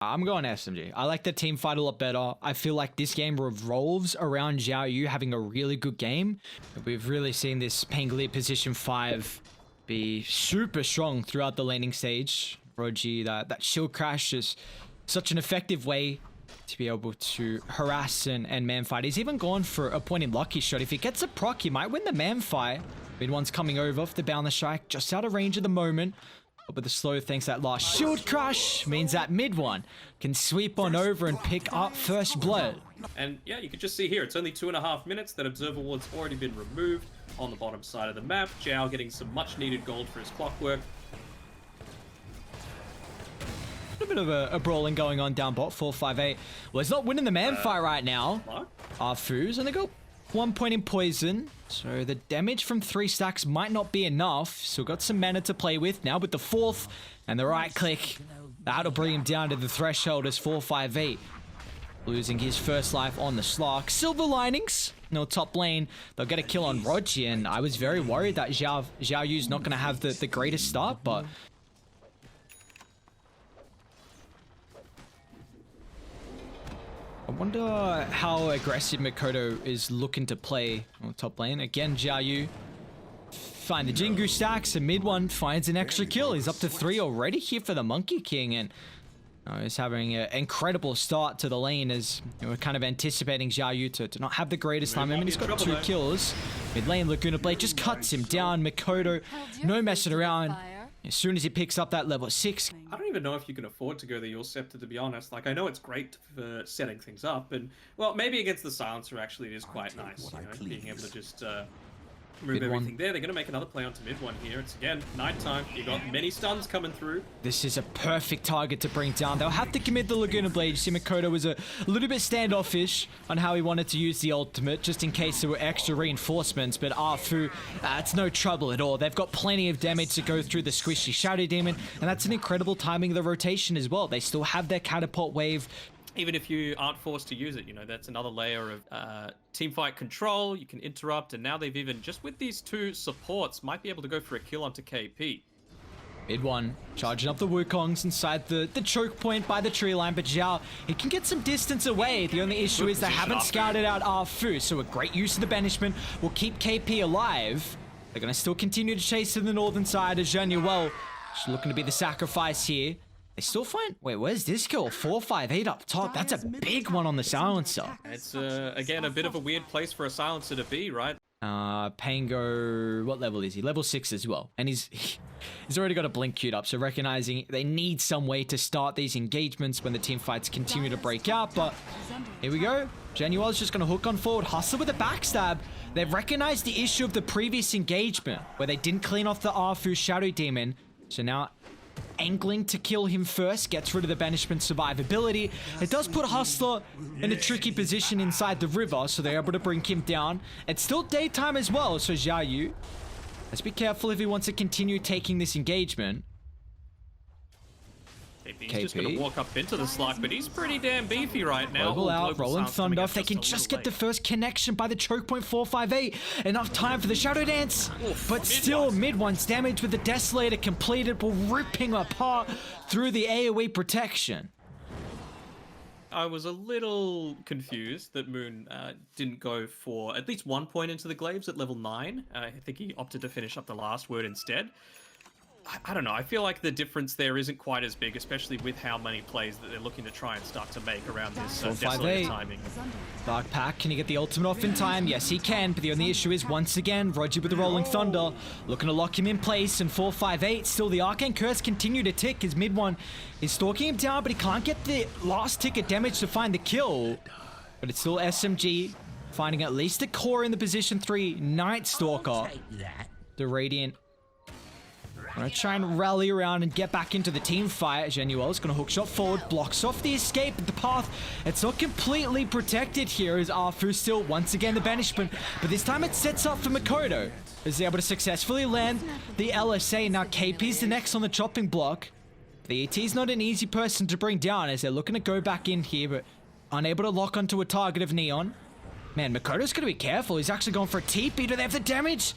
I'm going SMG. I like the team fight a lot better. I feel like this game revolves around Xiao Yu having a really good game. We've really seen this Pengli position 5 be super strong throughout the laning stage. Roji, that shield crash is such an effective way to be able to harass and man fight. He's even gone for a point in lucky shot. If he gets a proc, he might win the man fight. Mid one's coming over for the boundless strike, just out of range at the moment. But the slow thinks that last shield crush means that mid one can sweep on over and pick up first blood. And yeah, you can just see here, it's only 2.5 minutes. That observer ward's already been removed on the bottom side of the map. Zhao getting some much needed gold for his clockwork. A bit of a brawling going on down bot, 4-5-8. Well, he's not winning the man fight right now. Arfu's only got 1 point in poison, so the damage from 3 stacks might not be enough. Still got some mana to play with now with the 4th and the right click. That'll bring him down to the threshold as 4-5-8. Losing his first life on the Slark. Silver linings. No top lane. They'll get a kill on Roji, and I was very worried that Xiao Yu's not going to have the greatest start, but I wonder how aggressive MIKOTO is looking to play on the top lane. Again, Xiao Yu find the Jingu stacks, and mid one finds an extra kill. He's up to 3 already here for the Monkey King, and he's having an incredible start to the lane as we're kind of anticipating Xiao Yu to not have the greatest time. I mean, he's got 2 kills. Mid lane, Laguna Blade just cuts him down. MIKOTO, no messing around. As soon as he picks up that level 6. I don't even know if you can afford to go the Yule Scepter, to be honest. Like, I know it's great for setting things up, and, well, maybe against the Silencer, actually, it is quite nice, you know, being able to just remove everything there. They're going to make another play onto mid one here. It's, again, nighttime. You got many stuns coming through. This is a perfect target to bring down. They'll have to commit the Laguna Blade. You see MIKOTO was a little bit standoffish on how he wanted to use the ultimate, just in case there were extra reinforcements. But Arfu, it's no trouble at all. They've got plenty of damage to go through the squishy Shadow Demon, and that's an incredible timing of the rotation as well. They still have their catapult wave. Even if you aren't forced to use it, you know, that's another layer of teamfight control. You can interrupt, and now they've even, just with these 2 supports, might be able to go for a kill onto KP. Mid one, charging up the Wukongs inside the choke point by the tree line, but Zhao, he can get some distance away. The only issue is they haven't scouted out Arfu, so a great use of the banishment will keep KP alive. They're going to still continue to chase to the northern side as Januel is looking to be the sacrifice here. They still find... Wait, where's this kill? 4-5-8 up top. That's a big one on the Silencer. It's, again, a bit of a weird place for a Silencer to be, right? Pango... What level is he? Level 6 as well. And he's already got a blink queued up, so recognizing they need some way to start these engagements when the team fights continue to break out. But here we go. Januel's just going to hook on forward. Hustle with a backstab. They've recognized the issue of the previous engagement, where they didn't clean off the Arfu Shadow Demon. So now... angling to kill him first, gets rid of the banishment survivability. It does put Hustler in a tricky position inside the river, so they're able to bring him down. It's still daytime as well, so Xiao Yu, let's be careful if he wants to continue taking this engagement. He's just going to walk up into the Slark, but he's pretty damn beefy right now. Global out, Rolling Thunder. If they can just get the first connection by the choke point 4-5-8. Enough time for the Shadow Dance. But still, mid one's damage with the Desolator completed, but ripping apart through the AoE protection. I was a little confused that Moon didn't go for at least 1 point into the Glaives at level 9. I think he opted to finish up the last word instead. I don't know, I feel like the difference there isn't quite as big, especially with how many plays that they're looking to try and start to make around this Desolator timing. Dark Pack, can he get the ultimate off in time? Yes, he can, but the only issue is, once again, Roger with the Rolling Thunder, looking to lock him in place, and 4-5-8, still the Arcane Curse continue to tick, his mid one is stalking him down, but he can't get the last tick of damage to find the kill. But it's still SMG, finding at least a core in the position 3, Night Stalker. The Radiant gonna try and rally around and get back into the team fight. Januel's gonna hook shot forward, blocks off the escape, but the path, it's not completely protected here as Arfu still once again the banishment, but this time it sets up for MIKOTO as they're able to successfully land the LSA. Now KP's the next on the chopping block. The ET's not an easy person to bring down as they're looking to go back in here, but unable to lock onto a target of Neon. Man, MIKOTO's gonna be careful. He's actually going for a TP. Do they have the damage?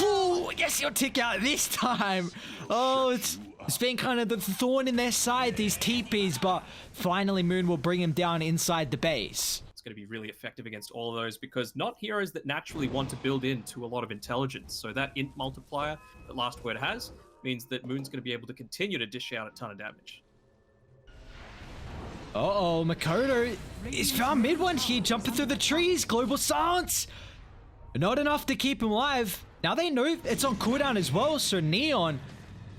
Ooh, yes, he'll tick out this time. Oh, it's It's been kind of the thorn in their side, these TPs, but finally Moon will bring him down inside the base. It's going to be really effective against all of those because not heroes that naturally want to build into a lot of intelligence. So that int multiplier that Last Word has means that Moon's going to be able to continue to dish out a ton of damage. Uh-oh, MIKOTO is found mid one here, jumping through the trees. Global silence. Not enough to keep him alive. Now they know it's on cooldown as well, so Neon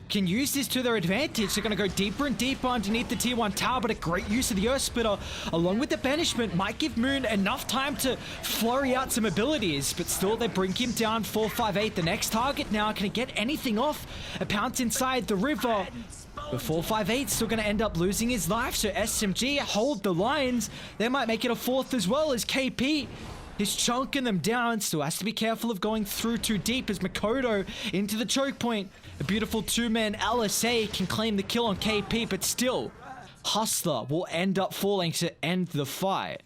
can use this to their advantage. They're going to go deeper and deeper underneath the tier 1 tower, but a great use of the Earth Splitter along with the banishment might give Moon enough time to flurry out some abilities, but still they bring him down 458. The next target now, can he get anything off? A pounce inside the river, but 458 still going to end up losing his life, so SMG hold the lines. They might make it a fourth as well as KP. He's chunking them down, still has to be careful of going through too deep as MIKOTO into the choke point. A beautiful two-man LSA can claim the kill on KP, but still, Hustler will end up falling to end the fight.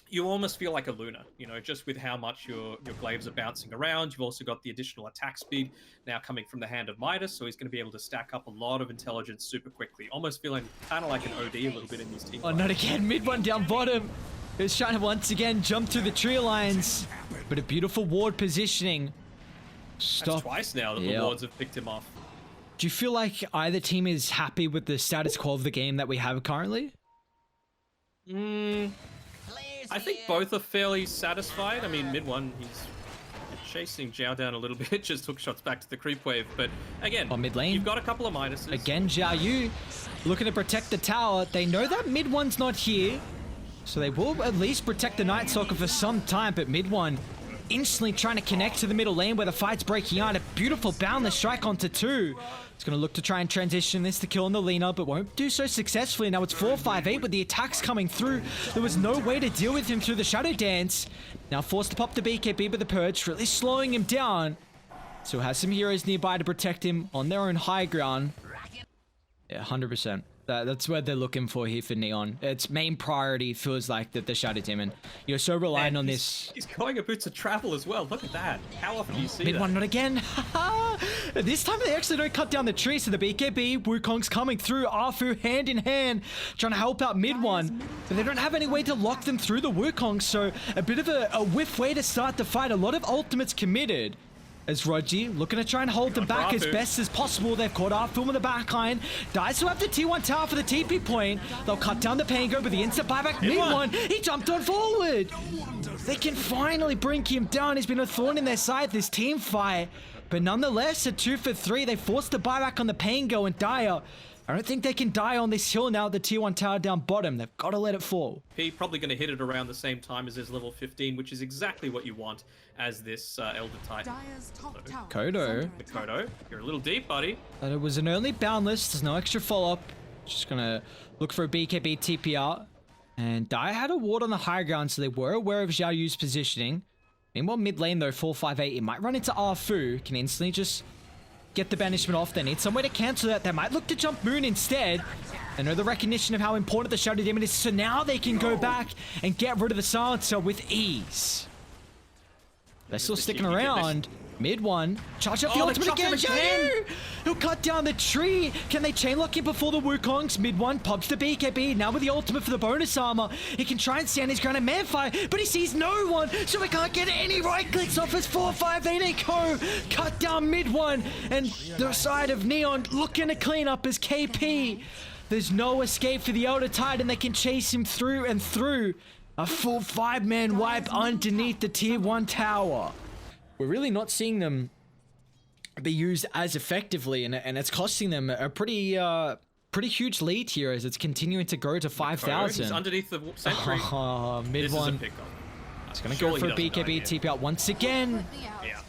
You almost feel like a Luna, you know, just with how much your glaives are bouncing around. You've also got the additional attack speed now coming from the hand of Midas, so he's going to be able to stack up a lot of intelligence super quickly. Almost feeling kind of like an OD a little bit in these team Oh, not again. Mid one down bottom. He's trying to once again jump through the tree lines, but a beautiful ward positioning. Stop. That's twice now that the wards have picked him off. Do you feel like either team is happy with the status quo of the game that we have currently? I think both are fairly satisfied. I mean, mid one, he's chasing Zhao down a little bit, just hook shots back to the creep wave. But again, on mid lane, you've got a couple of minuses. Again, Zhao Yu looking to protect the tower. They know that mid one's not here, so they will at least protect the Night Stalker for some time, but mid one instantly trying to connect to the middle lane where the fight's breaking out. A beautiful boundless strike onto two. It's going to look to try and transition this to kill on the Lina, but won't do so successfully. Now it's 458 with the attacks coming through. There was no way to deal with him through the Shadow Dance. Now forced to pop the BKB with the Purge, really slowing him down. So has some heroes nearby to protect him on their own high ground. Yeah, 100%. That's what they're looking for here for Neon. Its main priority feels like that the Shadow Demon. You're so reliant on this. He's going a boots of travel as well. Look at that. How often do you see that? Mid one, not again. This time they actually don't cut down the tree, so the BKB, Wukong's coming through. Arfu hand in hand, trying to help out mid one. But they don't have any way to lock them through the Wukong, so a bit of a whiff way to start the fight. A lot of ultimates committed. As Roji looking to try and hold them back as best as possible. They've caught Arfu in the backline. Dies to have the T1 tower for the TP point. They'll cut down the Pango with the instant buyback. Mid one, he jumped on forward. They can finally bring him down. He's been a thorn in their side this team fight. But nonetheless, a 2 for 3. They forced the buyback on the Pango and Dire. I don't think they can die on this hill now. The tier 1 tower down bottom. They've got to let it fall. He probably going to hit it around the same time as his level 15, which is exactly what you want as this Elder Titan. MIKOTO, you're a little deep, buddy. But it was an early boundless. There's no extra follow-up. Just going to look for a BKB TP out. And Dire had a ward on the high ground, so they were aware of Zhao Yu's positioning. Meanwhile, mid lane, though, 458, he might run into Arfu. Can instantly just get the banishment off. They need some way to cancel that. They might look to jump Moon instead. They know the recognition of how important the Shadow Demon is, so now they can go back and get rid of the Silencer with ease. They're still sticking around. Mid one. Charge up the ultimate again. He'll cut down the tree. Can they chain lock him before the Wukongs? Mid one pops the BKB. Now with the ultimate for the bonus armor. He can try and stand his ground and manfire, but he sees no one, so we can't get any right clicks off his 458 echo. Cut down mid one. And the side of Neon looking to clean up as KP. There's no escape for the Elder Titan. They can chase him through and through. A full 5-man wipe underneath the tier 1 tower. We're really not seeing them be used as effectively, and it's costing them a pretty huge lead here as it's continuing to grow to 5,000. He's underneath the sentry. Mid one. It's going to go for a BKB TP out once again. Yeah.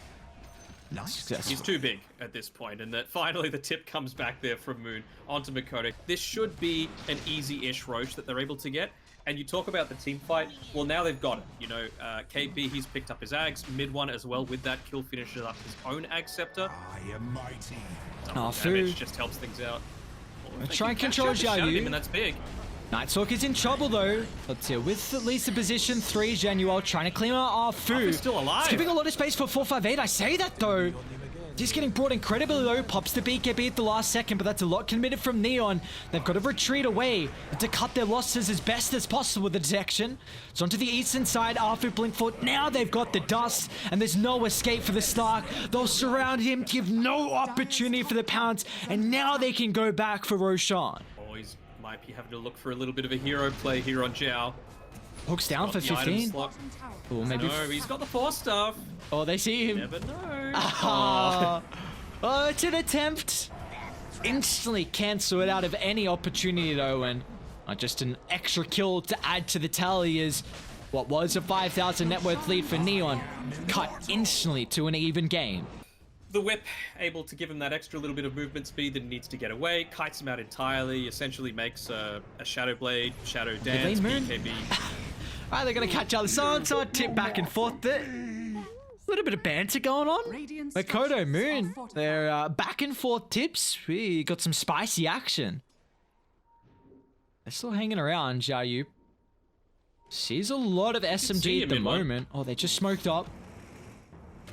He's too big at this point, and that finally the tip comes back there from Moon onto MIKOTO. This should be an easy-ish Roche that they're able to get. And you talk about the team fight, well, now they've got it. You know, KB, he's picked up his Ags. Mid one as well with that kill, finishes up his own Ag Scepter. I am mighty. Damage just helps things out. Try and control Zhao Yu. And that's big. Night Stalker's in trouble though. Let's see, with at least a position 3, Januel trying to clean out Arfu. Arfu's still alive. It's giving a lot of space for 458. I say that though. He's getting brought incredibly low, pops the BKB at the last second, but that's a lot committed from Neon. They've got to retreat away to cut their losses as best as possible with the detection. It's onto the eastern side, Arthur Blinkfoot. Now they've got the dust, and there's no escape for the Slark. They'll surround him, give no opportunity for the pounce, and now they can go back for Roshan. Always might be having to look for a little bit of a hero play here on Zhao. Hooks down for 15. Oh, maybe. No, he's got the force stuff. Oh, they see him. Never know. Oh, it's an attempt. Instantly cancel it out of any opportunity though, and just an extra kill to add to the tally as what was a 5,000 net worth lead for Neon cut instantly to an even game. The whip able to give him that extra little bit of movement speed that he needs to get away, kites him out entirely, essentially makes a Shadow Blade, Shadow Dance, BKB. Alright, they're gonna catch other songs, so tip back and forth there. A little bit of banter going on. MIKOTO, Moon, they're back and forth tips. We got some spicy action. They're still hanging around, Xiaoyu. Sees a lot of SMG at the moment. Oh, they just smoked up.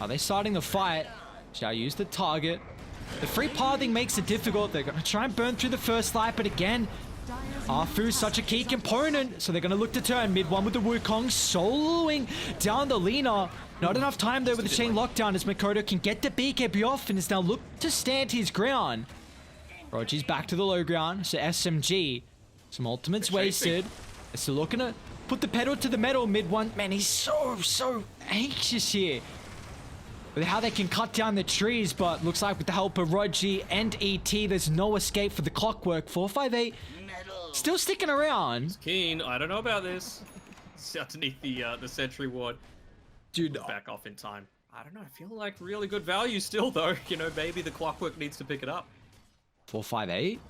Are they starting the fight? Xiaoyu's the target. The free pathing makes it difficult. They're gonna try and burn through the first light, but again, Arfu's such a key component, so they're going to look to turn mid one with the Wukong, soloing down the Lina. Not enough time though with the chain lockdown as MIKOTO can get the BKB off and is now looked to stand his ground. Roji's back to the low ground, so SMG. Some ultimates wasted. They're still looking to put the pedal to the metal mid one. Man, he's so anxious here with how they can cut down the trees, but looks like with the help of Roji and ET, there's no escape for the clockwork. 458 still sticking around. He's keen. I don't know about this. It's underneath the sentry ward. Dude, back off in time. I don't know. I feel like really good value still, though. You know, maybe the clockwork needs to pick it up. 458.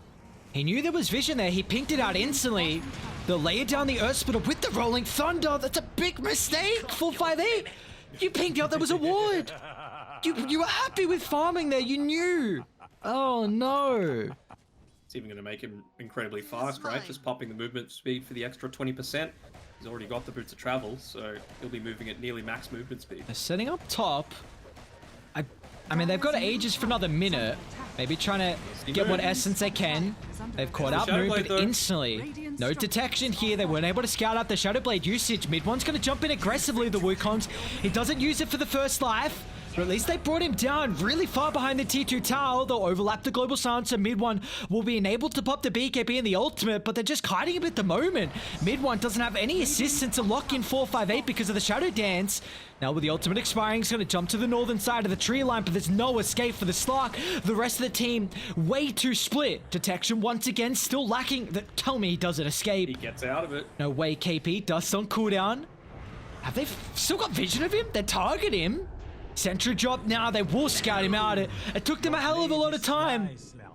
He knew there was vision there. He pinked it out instantly. They'll lay it down the Earth Splitter with the Rolling Thunder. That's a big mistake. 458. You pinked out there was a ward. You were happy with farming there. You knew. Oh no. It's even going to make him incredibly fast, right? Just popping the movement speed for the extra 20%. He's already got the boots of travel, so he'll be moving at nearly max movement speed. They're setting up top. I mean, they've got Aegis for another minute. Maybe trying to get what essence they can. They've caught out Moon, but instantly. No detection here. They weren't able to scout out the Shadow Blade usage. Mid one's going to jump in aggressively, the Wukongs. He doesn't use it for the first life. But at least they brought him down really far behind the T2 tower. They'll overlap the global silence, so mid one will be enabled to pop the BKB in the ultimate, but they're just kiting him at the moment. Mid one doesn't have any assistance to lock in 458 because of the Shadow Dance. Now with the ultimate expiring, he's going to jump to the northern side of the tree line, but there's no escape for the Slark. The rest of the team way too split. Detection once again still lacking. Tell me he doesn't escape. He gets out of it. No way, KP. Dust on cooldown. Have they still got vision of him? They target him. Sentry drop now, they will scout him out. It took them a hell of a lot of time.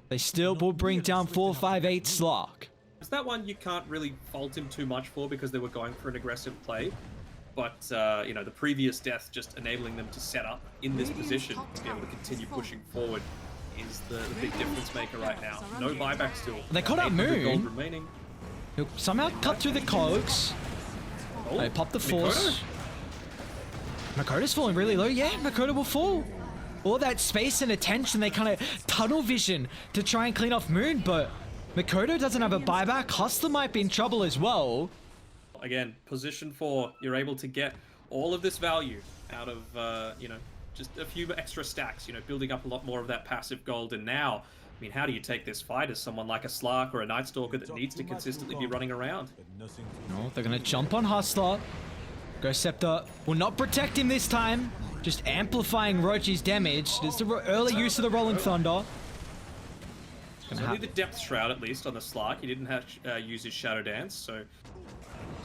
They still will bring down 458 Slark. Is that one you can't really fault him too much for because they were going for an aggressive play? But, you know, the previous death just enabling them to set up in this position to be able to continue pushing forward is the big difference maker right now. No buyback still. They caught out Moon. Gold remaining. He'll somehow cut through the cogs. Oh, they pop the force. MIKOTO's falling really low. Yeah, MIKOTO will fall. All that space and attention, they kind of tunnel vision to try and clean off Moon, but MIKOTO doesn't have a buyback. Hustler might be in trouble as well. Again, position 4, you're able to get all of this value out of, you know, just a few extra stacks, you know, building up a lot more of that passive gold. And now, I mean, how do you take this fight as someone like a Slark or a Night Stalker that needs to consistently be running around? No, they're going to jump on Hustler. Ghost Scepter will not protect him this time, just amplifying Rochi's damage. There's the early use of the Rolling Thunder. Only the Depth Shroud, at least, on the Slark. He didn't have use his Shadow Dance, so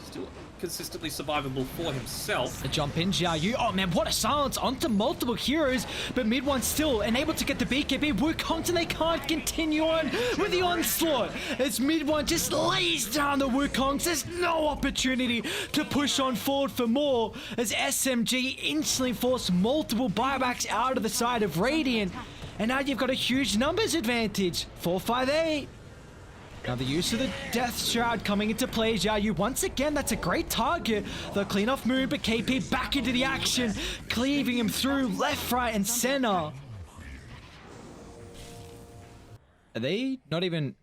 still consistently survivable for himself. A jump in, Xiaoyu. Oh man, what a silence onto multiple heroes, but mid one still unable to get the BKB. Wukongs, and they can't continue on with the onslaught as mid one just lays down the Wukongs. There's no opportunity to push on forward for more as SMG instantly forced multiple buybacks out of the side of Radiant. And now you've got a huge numbers advantage. 458. Now the use of the Death Shroud coming into play. Xiaoyu, once again, that's a great target. They'll clean off Moon, but KP back into the action, cleaving him through left, right, and center. Are they not even...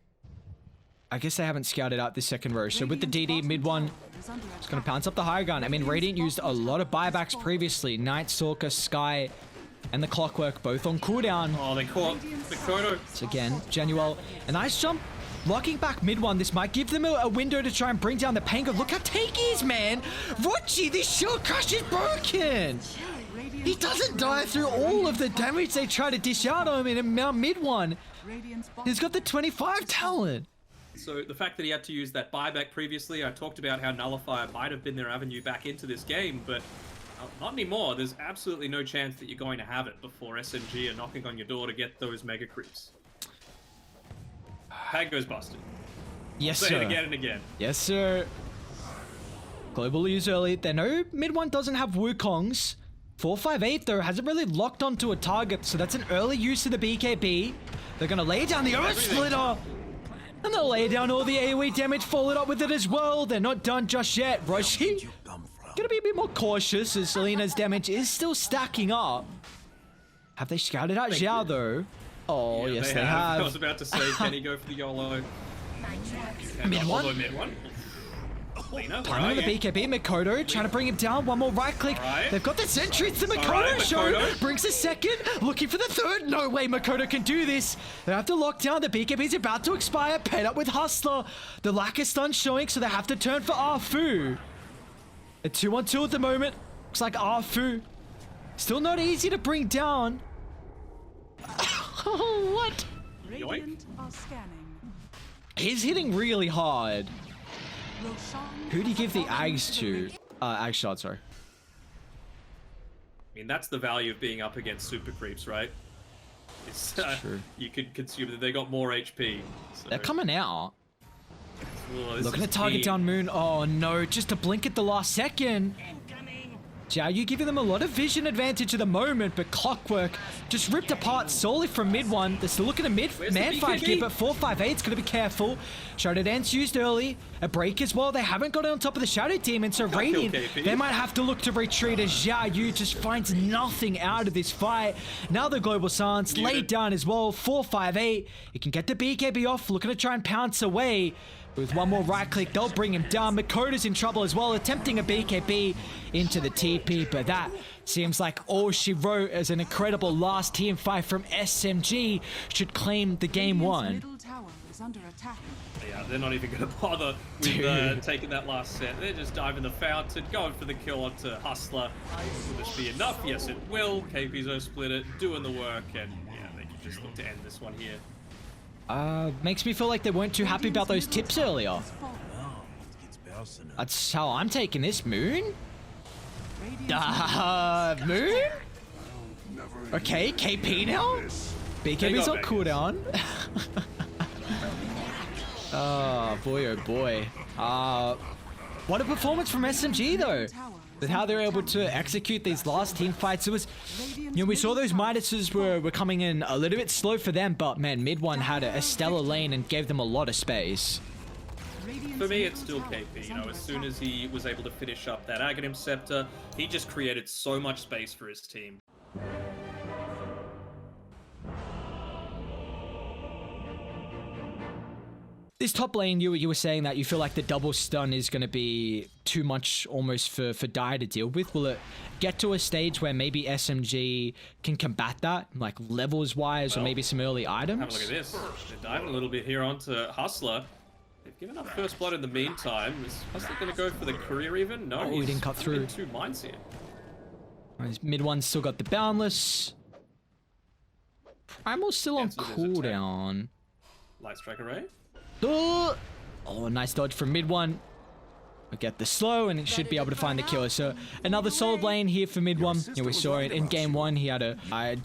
I guess they haven't scouted out this second row. So with the DD, mid one, it's going to pounce up the high gun. I mean, Radiant used a lot of buybacks previously. Night Stalker, Sky, and the Clockwork both on cooldown. Oh, they caught MIKOTO. So again, Genuel, a nice jump. Locking back mid one, this might give them a window to try and bring down the Pango. Look how tanky he is, man. Rochi, this shield crush is broken. He doesn't die through all of the damage they try to dish out on him in now mid one. He's got the 25 talent. So the fact that he had to use that buyback previously, I talked about how Nullifier might have been their avenue back into this game, but not anymore. There's absolutely no chance that you're going to have it before SMG are knocking on your door to get those mega creeps. Pango's busted. Yes, Say sir. it again and again. Yes, sir. Global use early. They know mid one doesn't have Wukongs. 458 though hasn't really locked onto a target, so that's an early use of the BKB. They're gonna lay down the Earth Splitter. And they'll lay down all the AoE damage, followed up with it as well. They're not done just yet. Roshi gonna be a bit more cautious as Selena's damage is still stacking up. Have they scouted out Xiao though? Oh, Yeah, yes they have. I was about to say, can he go for the YOLO? Mid one. Although mid one. Lena, Timing on the BKB, MIKOTO trying to bring him down. One more right click. They've got the sentry. It's the MIKOTO show. MIKOTO. Brings a second. Looking for the third. No way MIKOTO can do this. They have to lock down. The BKB's about to expire. Paired up with Hustler. The lack of stun showing, so they have to turn for Arfu. A 2-on-2 at the moment. Looks like Arfu. Still not easy to bring down. What? Radiant are scanning. He's hitting really hard. Roshan Who do you give the Ags to? Ag shot, sorry. I mean, that's the value of being up against super creeps, right? It's, True. you could consume that they got more HP. So. They're coming out. Oh, this Looking is to target mean. down Moon. Oh no, just a blink at the last second. Xiao, you giving them a lot of vision advantage at the moment, but Clockwork just ripped apart solely from mid one. They're still looking at mid Where's man the fight BKB? here, but 458's gonna be careful. Shadow Dance used early. A break as well. They haven't got it on top of the Shadow Demon, so Can't Radiant, kill KP. they might have to look to retreat as Xiao Yu just finds nothing out of this fight. Now the Global Silence laid down as well. 458. He can get the BKB off, looking to try and pounce away. With one more right click, they'll bring him down. MIKOTO's in trouble as well, attempting a BKB into the TP, but that seems like all she wrote as an incredible last team fight from SMG should claim the game Radiant's one. middle tower is under attack. Yeah, they're not even going to bother with taking that last set. They're just diving the fountain, going for the kill onto Hustler. Will this be enough? Yes, it will. KP's split it, doing the work, and yeah, they can just look to end this one here. Makes me feel like they weren't too happy about those tips earlier. Fallen. That's how I'm taking this, Moon. Radiant's Moon? Okay, KP now? BKB's on Vegas. cooldown. Oh boy, oh boy. What a performance from SMG though. With how they're able to execute these last team fights. It was, you know, we saw those Midases were coming in a little bit slow for them, but man, mid one had a stellar lane and gave them a lot of space. For me, it's still KP. You know, as soon as he was able to finish up that Aghanim Scepter, he just created so much space for his team. This top lane, you were saying that you feel like the double stun is going to be too much almost for Dire to deal with. Will it get to a stage where maybe SMG can combat that, like levels-wise, or Well, maybe some early items? Have a look at this. They're diving a little bit here onto Hustler. They've given up first blood in the meantime. Is Hustler going to go for the career even? No, Oh, he didn't cut through. in 2 mines here. His mid one's still got the Boundless. Primal's still on Cancels his attack. cooldown. Light Strike Array. Oh, nice dodge from mid one. We get the slow, and he should be able to find the killer. So another solid lane here for mid one. You know, we saw it in game one. He had a. I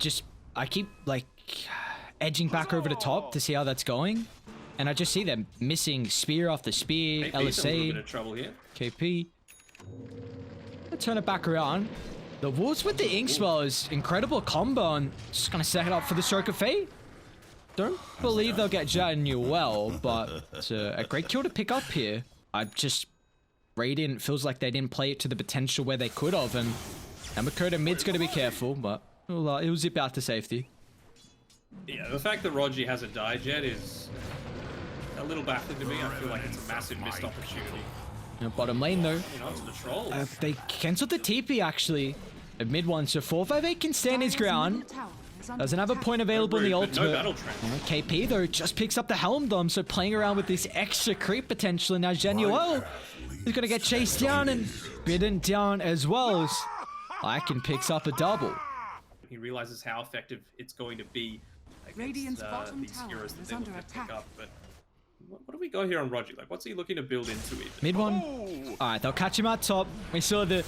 keep like edging back over the top to see how that's going, and I just see them missing spear after spear. KP's in a little bit LSA, of trouble here. KP. Let's turn it back around. The Wolves with the Inkswell is incredible combo, and just gonna set it up for the Stroke of Fate. Don't believe they'll get Jet and well, but it's a great kill to pick up here. Radiant feels like they didn't play it to the potential where they could have, and MIKOTO mid's going to be careful, but he'll zip out to safety. Yeah, the fact that Rogi hasn't died yet is a little baffling to me. I feel like it's a massive missed opportunity. Bottom lane though. You know, it's the trolls. They cancelled the TP actually. At mid one, so 458 can stand his ground. Doesn't have a point available in the No ultimate. battle trend. KP though just picks up the Helm Dom, so playing around with this extra creep potential. And now Genuel is going to get chased down and bidden down as well as Icon picks up a double. He realizes how effective it's going to be against Radiant's bottom these tower heroes that is they look under to pick attack. up. But what do we go here on Rogi? Like, what's he looking to build into even? Mid one. Alright, they'll catch him out top. We saw the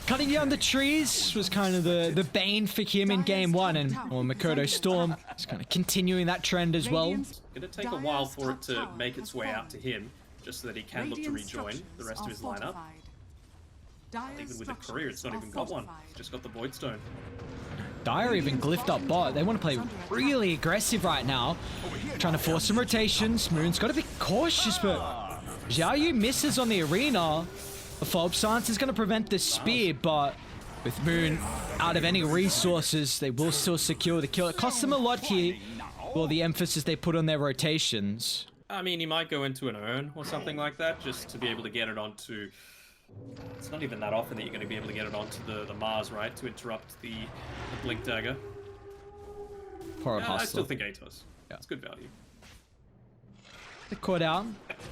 cutting down the trees was kind of the bane for him in game one, and MIKOTO Storm is kind of continuing that trend as well. It's going to take a while for it to make its way out to him, just so that he can look to rejoin the rest of his lineup. Even with a career, it's not even got one. It's just got the Void Stone. Dire even glyphed up bot. They want to play really aggressive right now, trying to force some rotations. Moon's got to be cautious, but Xiao Yu misses on the arena. A Phobe stance is going to prevent the spear, but with Moon out of any resources, they will still secure the kill. It costs them a lot here, well, the emphasis they put on their rotations. I mean, he might go into an urn or something like that, just to be able to get it onto... It's not even that often that you're going to be able to get it onto the Mars, right? To interrupt the Blink Dagger. Poor I Hustler. still think Atos. Yeah. It's good value. The caught out.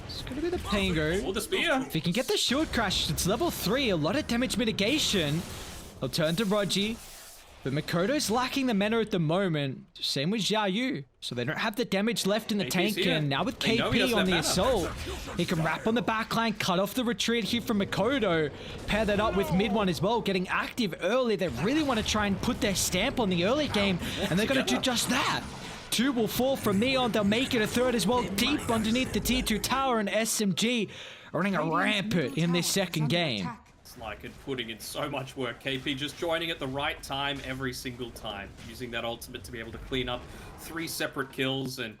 It's going to be the Pango. Or the Spear! If he can get the shield crash, it's level 3, a lot of damage mitigation. He'll turn to Rogi. But MIKOTO's lacking the mana at the moment. Same with Xiao Yu. So they don't have the damage left in the KP's tank. here. And now with They know he KP doesn't on the have mana. assault, he can wrap on the backline, cut off the retreat here from MIKOTO. Pair that up with mid one as well, getting active early. They really want to try and put their stamp on the early game. And they're going to do just that. 2 will fall from Neon. They'll make it a third as well, deep underneath the tier 2 tower, and SMG running a rampant in this second game. It's like it putting in so much work. KP just joining at the right time every single time. Using that ultimate to be able to clean up 3 separate kills, and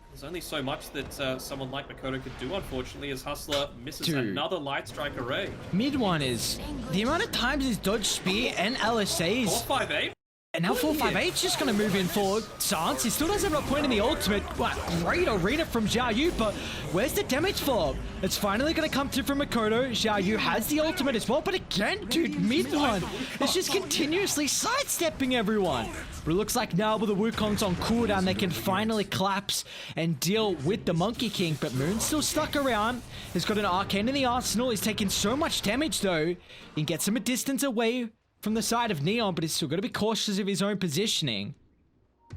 there's only so much that someone like MIKOTO could do, unfortunately, as Hustler misses another Light Strike array. Mid one is the amount of times his dodge spear and LSAs. 458? And now 458's just going to move in forward. Sans, he still doesn't have a point in the ultimate. Wow, great arena from Xiao Yu, but where's the damage for? It's finally going to come through from MIKOTO. Xiao Yu has the ultimate as well, but again, dude, mid one is just continuously sidestepping everyone. But it looks like now with the Wukong's on cooldown, they can finally collapse and deal with the Monkey King. But Moon's still stuck around. He's got an Arcane in the arsenal. He's taking so much damage, though. He can get some distance away from the side of Neon, but he's still got to be cautious of his own positioning.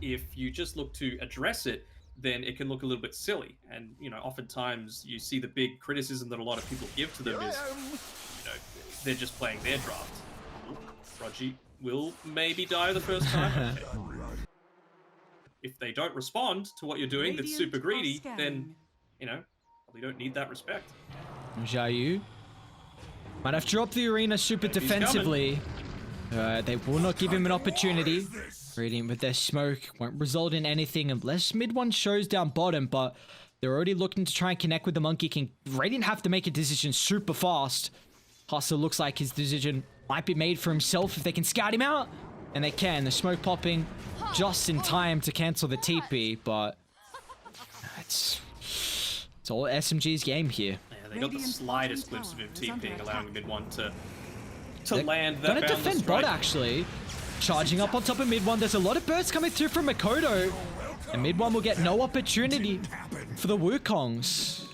If you just look to address it, then it can look a little bit silly. And, you know, oftentimes you see the big criticism that a lot of people give to them is, you know, they're just playing their draft. Rogi will maybe die the first time. Okay. If they don't respond to what you're doing that's super greedy, then, you know, probably don't need that respect. Xiao Yu might have to drop the arena super defensively. They will not give him an opportunity. Reading with their smoke won't result in anything unless mid one shows down bottom, but they're already looking to try and connect with the Monkey King. Radiant have to make a decision super fast. Hustle looks like his decision might be made for himself if they can scout him out. And they can. The smoke popping just in time to cancel the TP, but it's all SMG's game here. Yeah, they got the slightest glimpse of him TPing, allowing mid one to land that Gonna boundless defend strike. bot actually. Charging up on top of mid one. There's a lot of bursts coming through from MIKOTO. And mid one will get no opportunity for the Wukongs.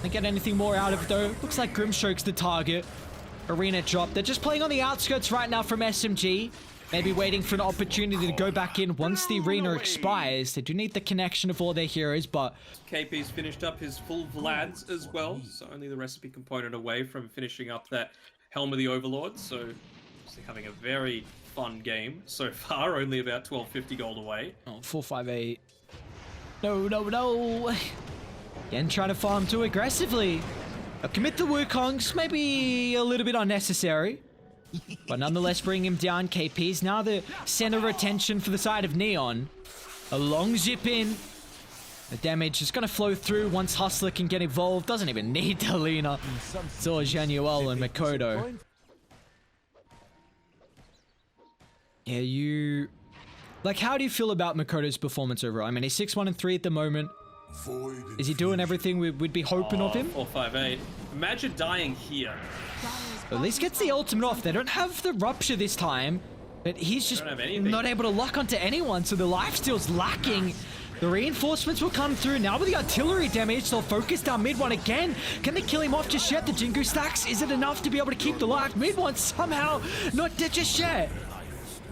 Don't get anything more out of it though. Looks like Grimstroke's the target. Arena drop. They're just playing on the outskirts right now from SMG. Maybe waiting for an opportunity to go back in once the arena expires. They do need the connection of all their heroes, but... KP's finished up his full Vlads as well, so only the recipe component away from finishing up that Helm of the Overlord, so obviously having a very fun game so far, only about 1250 gold away. Oh, 458. No. Again, trying to farm too aggressively. They'll commit the Wukongs, maybe a little bit unnecessary. But nonetheless, bring him down. KP's now the center of attention for the side of Neon. A long zip in. The damage is going to flow through once Hustler can get involved. Doesn't even need Delina. It's all Genuel and MIKOTO. Yeah, you Like, how do you feel about MIKOTO's performance overall? I mean, he's 6-1-3 at the moment. Is he doing everything we'd be hoping of him? 458. Imagine dying here. At least gets the ultimate off. They don't have the rupture this time, but he's just Don't have anything. not able to lock onto anyone, so the lifesteal's lacking. The reinforcements will come through. Now with the artillery damage, they'll focus down mid one again. Can they kill him off just yet? The Jingu stacks, is it enough to be able to keep the life? Mid one somehow not dead just yet.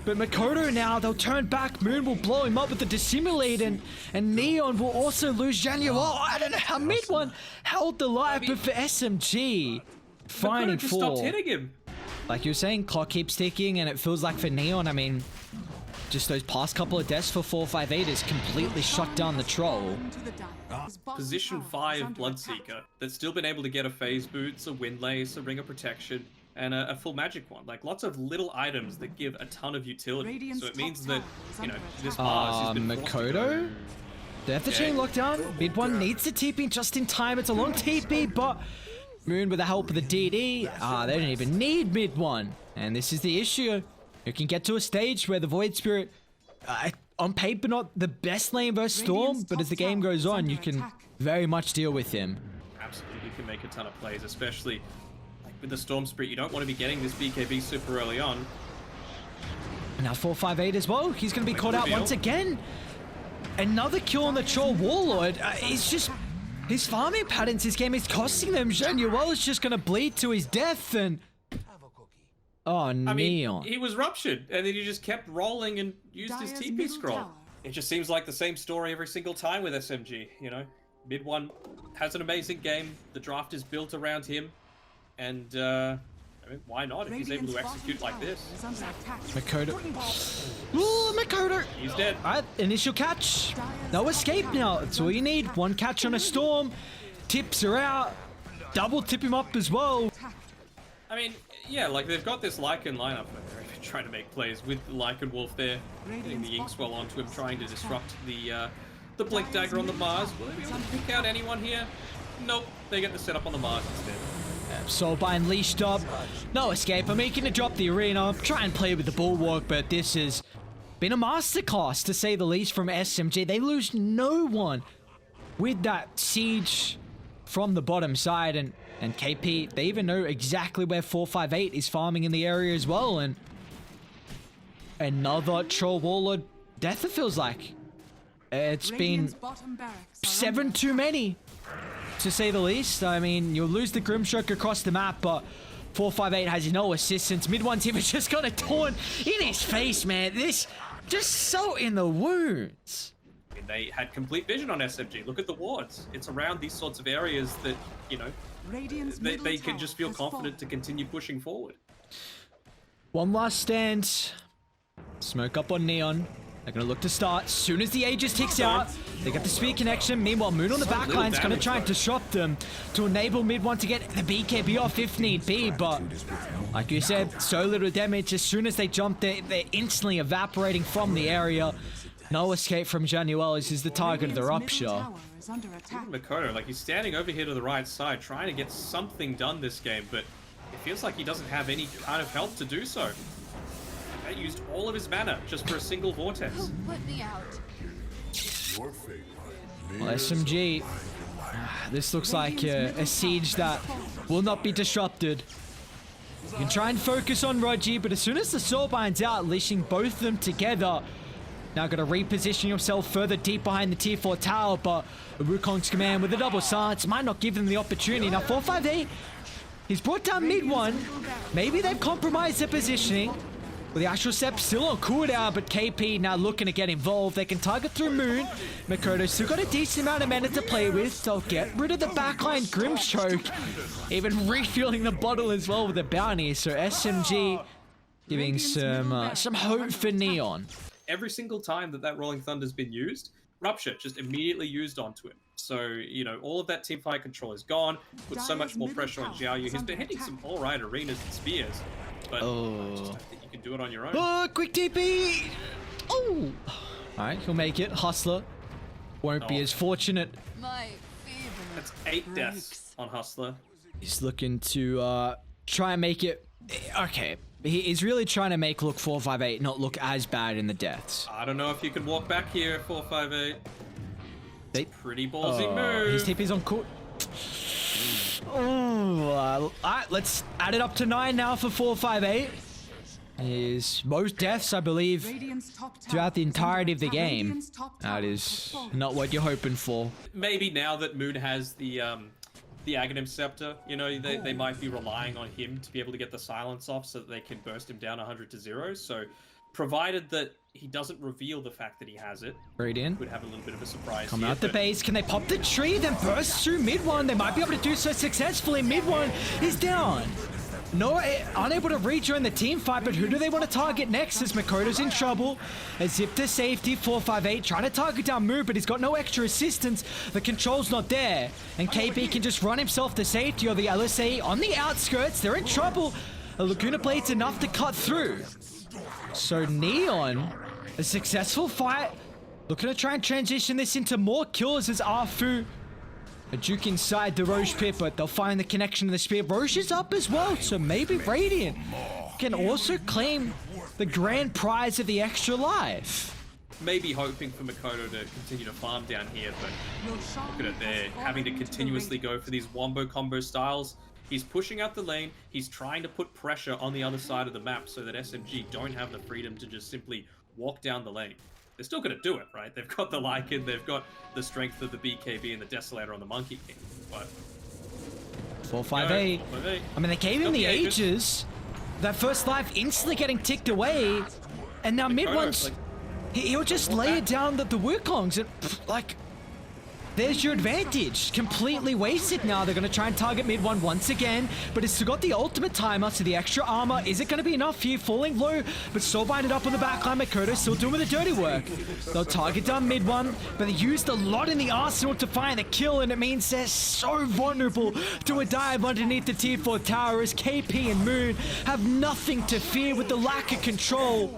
But MIKOTO now, they'll turn back. Moon will blow him up with the Dissimulate, and Neon will also lose January. I don't know how mid one held the life, but for SMG, finding just stopped four. hitting him. Like you were saying, clock keeps ticking, and it feels like for Neon, I mean, just those past couple of deaths for 458 has completely shut down the troll. Position 5 Bloodseeker that's still been able to get a phase boots, a windlace, a ring of protection, and a full magic wand. Like lots of little items that give a ton of utility. So it means that, you know, this Mars has been forced to MIKOTO? go. They have the chain lockdown. Mid one needs the TP just in time. It's a long TP, but Moon with the help of the DD. They don't even need mid one. And this is the issue. You can get to a stage where the Void Spirit, on paper, not the best lane versus Storm, but as the game goes on, you can very much deal with him. Absolutely can make a ton of plays, especially like with the Storm Spirit. You don't want to be getting this BKB super early on. And now 458 as well. He's going to be caught out once again. Another kill on the Troll Warlord. It's just his farming patterns this game is costing them. Januel is just going to bleed to his death, and I mean, Neon. he was ruptured, and then he just kept rolling and used his Dire's TP middle scroll. tower. It just seems like the same story every single time with SMG, you know? Mid one has an amazing game, the draft is built around him, and I mean, why not if he's able to execute like this? MIKOTO. Ooh, MIKOTO. He's dead. Alright, initial catch. No escape now. That's all you need. One catch on a Storm. Tips are out. Double tip him up as well. I mean, yeah, like they've got this Lycan lineup where they're trying to make plays with the Lycan Wolf there, getting the Inkswell onto him, trying to disrupt the Blink Dagger on the Mars. Will they be able to pick out anyone here? Nope, they get the setup on the Mars instead. Soulbind leashed up. No escape. I'm making to drop the arena. Try and play with the bulwark, but this has been a masterclass to say the least from SMG. They lose no one with that siege from the bottom side, and KP, they even know exactly where 458 is farming in the area as well, and another Troll Warlord death, it feels like. It's been 7 too many, to say the least. I mean, you'll lose the Grimstroke across the map, but 458 has no assistance. Mid one's even just got a taunt in his face, man. This just so in the wounds. I mean, they had complete vision on SMG. Look at the wards. It's around these sorts of areas that, you know, they can just feel confident to continue pushing forward. One last stand. Smoke up on Neon. They're going to look to start. Soon as the Aegis ticks out, they get the speed connection. Meanwhile, Moon on the backline is going to try and disrupt them to enable mid one to get the BKB off if need be. But like you said, so little damage. As soon as they jump, they're instantly evaporating from the area. No escape from Januel. This is the target of the rupture. MIKOTO, like he's standing over here to the right side, trying to get something done this game, but it feels like he doesn't have any kind of help to do so. He used all of his mana just for a single vortex. Who put me out? Well, SMG, this looks like a siege that will not be disrupted. You can try and focus on Rogi, but as soon as the Soulbind's out, leashing both of them together, now got to reposition yourself further deep behind the tier 4 tower, but Wukong's command with a double silence might not give them the opportunity. Now 458, he's brought down mid one. Maybe they've compromised their positioning. With the Astral Step still on cooldown, but KP now looking to get involved. They can target through Moon. MIKOTO's still got a decent amount of mana to play with. They'll get rid of the backline Grimstroke. Even refueling the bottle as well with the bounty. So SMG giving some hope for Neon. Every single time that Rolling Thunder's been used, Rupture just immediately used onto him. So, you know, all of that teamfight control is gone. Put so much more pressure on Xiaoyu. He's been hitting some alright arenas and spears. But I just don't think you can do it on your own. Oh, quick TP! Oh! Alright, he'll make it. Hustler won't be as fortunate. My favorite. That's 8 deaths on Hustler. He's looking to try and make it. Okay, He's really trying to make look 458 not look as bad in the deaths. I don't know if you can walk back here at 458. They, Pretty ballsy move. his TP's on court. Oh, alright, let's add it up to 9 now for 458. His most deaths, I believe, Radiant's top tower throughout the is under entirety of the attack. game. Radiant's top That tower is has fallen. not what you're hoping for. Maybe now that Moon has the Aghanim Scepter, you know, they might be relying on him to be able to get the silence off so that they can burst him down 100 to 0. So, provided that he doesn't reveal the fact that he has it, Radiant. would have a little bit of a surprise Come here, out the but base. Can they pop the tree? Then burst through mid one. They might be able to do so successfully. Mid one is down. No, unable to rejoin the team fight, but who do they want to target next as MIKOTO's in trouble? A zip to safety, 458, trying to target down Moon, but he's got no extra assistance. The control's not there. And KP can just run himself to safety, or the LSA on the outskirts. They're in trouble. A Laguna Blade's enough to cut through. So Neon, a successful fight. Looking to try and transition this into more kills as Arfu. A juke inside the Roche pit, but they'll find the connection to the spear. Roche is up as well, so maybe Radiant can also claim the grand prize of the extra life. maybe hoping for MIKOTO to continue to farm down here, but Roshan look at it there, has having to fallen to the continuously Radiant. go for these wombo combo styles. He's pushing out the lane, he's trying to put pressure on the other side of the map so that SMG don't have the freedom to just simply walk down the lane. They're still going to do it, right? They've got the Lycan, they've got the strength of the BKB and the Desolator on the Monkey King, but... 458. I mean, they gave him Got the the ages. ages. That first life instantly getting ticked away. And now mid MIKOTO, one's... like, He'll just lay it down the Wukongs and, like... There's your advantage. Completely wasted now. They're going to try and target mid one once again, but it's still got the ultimate timer, so the extra armor. Is it going to be enough here? Falling low, but so binded up on the backline. MIKOTO still doing the dirty work. They'll target down mid one, but they used a lot in the arsenal to find the kill, and it means they're so vulnerable to a dive underneath the tier 4 tower as KP and Moon have nothing to fear with the lack of control.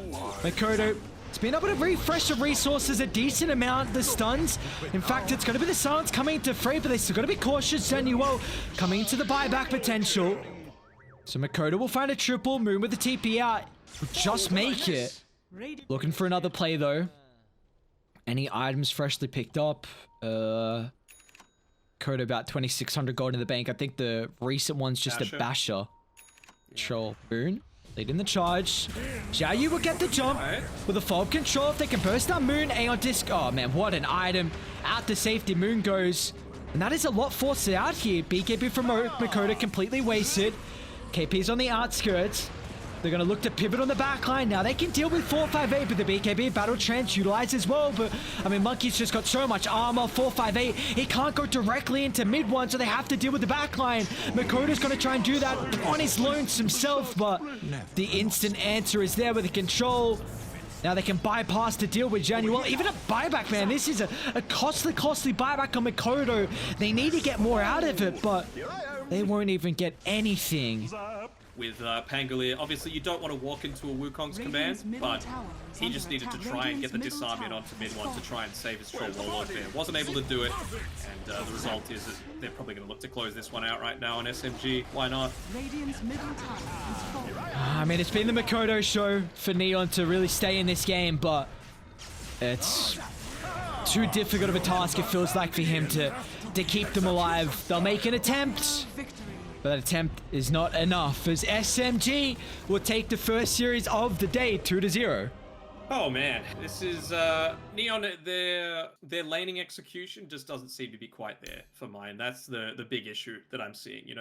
MIKOTO, it's been able to refresh the resources a decent amount, the stuns. In fact, it's going to be the silence coming into fray, but they still got to be cautious. Zanuo coming into the buyback potential. So MIKOTO will find a triple. Moon with the TP out. Will just make it. Looking for another play, though. Any items freshly picked up? MIKOTO about 2,600 gold in the bank. I think the recent one's just a basher. Troll. Moon. Leading the charge. Xiaoyu will get the jump with a fob control if they can burst down Moon. Aeon Disc. Oh man, what an item. Out to safety, Moon goes. And that is a lot forced out here. BKB from MIKOTO completely wasted. KP's on the outskirts. They're going to look to pivot on the back line. Now they can deal with 458, but the BKB battle trance utilized as well. But, I mean, Monkey's just got so much armor. 458, he can't go directly into mid one, so they have to deal with the back line. MIKOTO's going to try and do that on his lonesome self, but the instant answer is there with the control. Now they can bypass to deal with Januel. Even a buyback, man. This is a costly buyback on MIKOTO. They need to get more out of it, but they won't even get anything. With Pangolier, obviously you don't want to walk into a Wukong's command, but he just needed to try and get the disarmament onto mid one to try and save his troll warlord there. Wasn't able to do it, and the result is that they're probably going to look to close this one out right now on SMG. Why not? Radiant's middle tower is falling. I mean, it's been the MIKOTO show for Neon to really stay in this game, but it's too difficult of a task, it feels like, for him to keep them alive. They'll make an attempt, Victory. but that attempt is not enough, as SMG will take the first series of the day 2-0. Oh man, this is Neon. Their laning execution just doesn't seem to be quite there for mine. That's the big issue that I'm seeing. You know,